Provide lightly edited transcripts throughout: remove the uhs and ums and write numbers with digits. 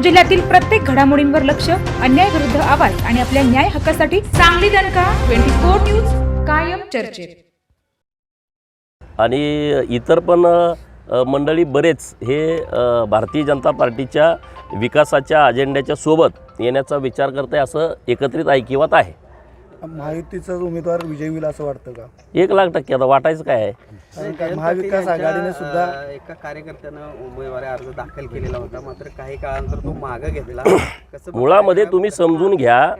जिल्ह्यातील प्रत्येक घडामोडींवर लक्ष, अन्याय विरुद्ध आवाज आणि आपल्या न्याय हक्कासाठी सांगली दणका 24 न्यूज कायम चर्चेत. आणि इतर पण मंडळी बरेच हे भारतीय जनता पार्टीच्या विकासाच्या अजेंड्याच्या सोबत येण्याचा विचार करते असं एकत्रित ऐकिवात आहे. महायुतीचा उमेदवार विजयी होईल असं वाटतं का? 1,00,000% आता वाटायचं काय आहे. महाविकास आघाडीने सुद्धा एका कार्यकर्त्यानं उमेदवारी अर्ज दाखल केलेला होता, मात्र काही काळानंतर तो मागे घेतला. मुळामध्ये तुम्ही समजून घ्या,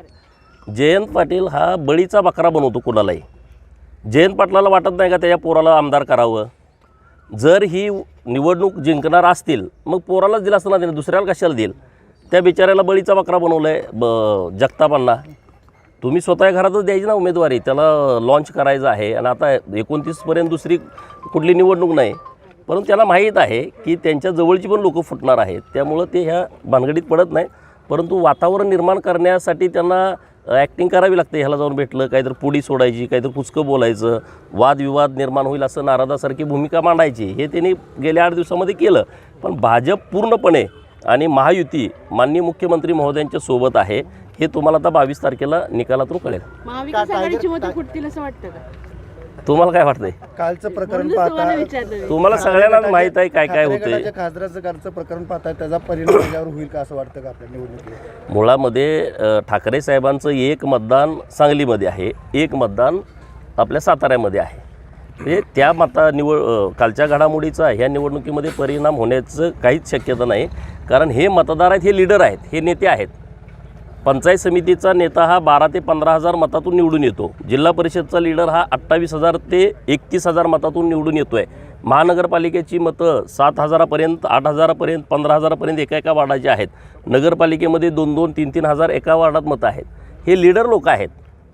जयंत पाटील हा बळीचा बकरा बनवतो कुणालाही. जयंत पाटलाला वाटत नाही का त्याच्या पोराला आमदार करावं? जर ही निवडणूक जिंकणार असतील मग पोरालाच दिला असताना त्याने दुसऱ्याला कशाला देईल? त्या बिचाऱ्याला बळीचा बकरा बनवलं आहे जगतापांना. तुम्ही स्वतः घरातच द्यायची ना उमेदवारी, त्याला लॉन्च करायचं आहे. आणि आता 29पर्यंत दुसरी कुठली निवडणूक नाही, परंतु त्याला माहीत आहे की त्यांच्या जवळची पण लोकं फुटणार आहेत. त्यामुळं ते ह्या भानगडीत पडत नाही. परंतु वातावरण निर्माण करण्यासाठी त्यांना ॲक्टिंग करावी लागते. ह्याला जाऊन भेटलं काहीतरी पुडी सोडायची, काहीतरी पुचकं बोलायचं, वादविवाद निर्माण होईल असं नारदासारखी भूमिका मांडायची. हे त्यांनी गेल्या 8 दिवसामध्ये केलं. पण भाजप पूर्णपणे आणि महायुती माननीय मुख्यमंत्री महोदयांच्या सोबत आहे. हे तुम्हाला आता 22 तारखेला निकालातून कळेल. महाविकास आघाडीची मतं फुटतील असं वाटतं का? तुम्हाला काय वाटतंय? कालचं प्रकरण पाहता तुम्हाला सगळ्यांना माहीत आहे काय काय होते. खासदाराचं कालचं प्रकरण पाहता त्याचा परिणाम त्याच्यावर होईल का असं वाटतं का आपल्या निवडणुकीत? मुळामध्ये ठाकरे साहेबांचं एक मतदान सांगलीमध्ये आहे, एक मतदान आपल्या साताऱ्यामध्ये आहे. म्हणजे त्या कालच्या घडामोडीचा ह्या निवडणुकीमध्ये परिणाम होण्याचं काहीच शक्यता नाही. कारण हे मतदार आहेत, हे लीडर आहेत, हे नेते आहेत. पंचायत समितीचा नेता हा 12,000 ते 15,000 मतातून निवडून येतो. जिल्हा परिषदचा लीडर हा 28,000 ते 31,000 मतातून निवडून येतो आहे. महानगरपालिकेची मतं 7,000पर्यंत, 8,000पर्यंत, 15,000पर्यंत एका वार्डाची आहेत. नगरपालिकेमध्ये 2-2, 3-3 हजार एका वार्डात मतं आहेत. हे लीडर लोक आहेत.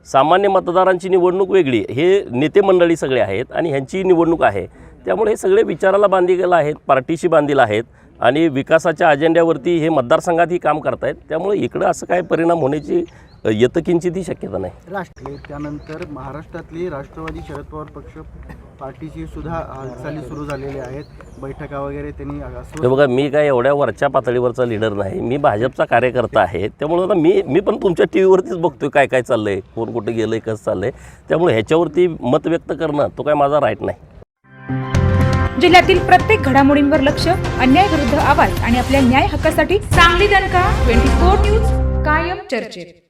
सामान्य मतदारांची निवडणूक वेगळी, हे नेते मंडळी सगळे आहेत आणि ह्यांची निवडणूक आहे. त्यामुळे हे सगळे विचाराला बांधील आहेत, पार्टीशी बांधील आहेत आणि विकासाच्या अजेंड्यावरती हे मतदारसंघातही काम करत आहेत. त्यामुळे इकडं असं काय परिणाम होण्याची यतकिंचितही शक्यता नाही. त्यानंतर महाराष्ट्रातली राष्ट्रवादी शरद पवार पक्ष पार्टीची सुद्धा हालचाली सुरू झालेल्या आहेत. बैठका वगैरे त्यांनी हे बघा, मी काय एवढ्या वरच्या पातळीवरचा लीडर नाही, मी भाजपचा कार्यकर्ता आहे. त्यामुळे आता मी पण तुमच्या टी व्हीवरतीच बघतोय काय काय चाललं आहे, कोण कुठे गेलं आहे, कसं चाललं आहे. त्यामुळे ह्याच्यावरती मत व्यक्त करणं तो काय माझा राईट नाही. जिल्ह्यातील प्रत्येक घडामोडींवर लक्ष, अन्याय विरुद्ध आवाज आणि आपल्या न्याय हक्कासाठी सांगली दणका 24 न्यूज कायम चर्चेत.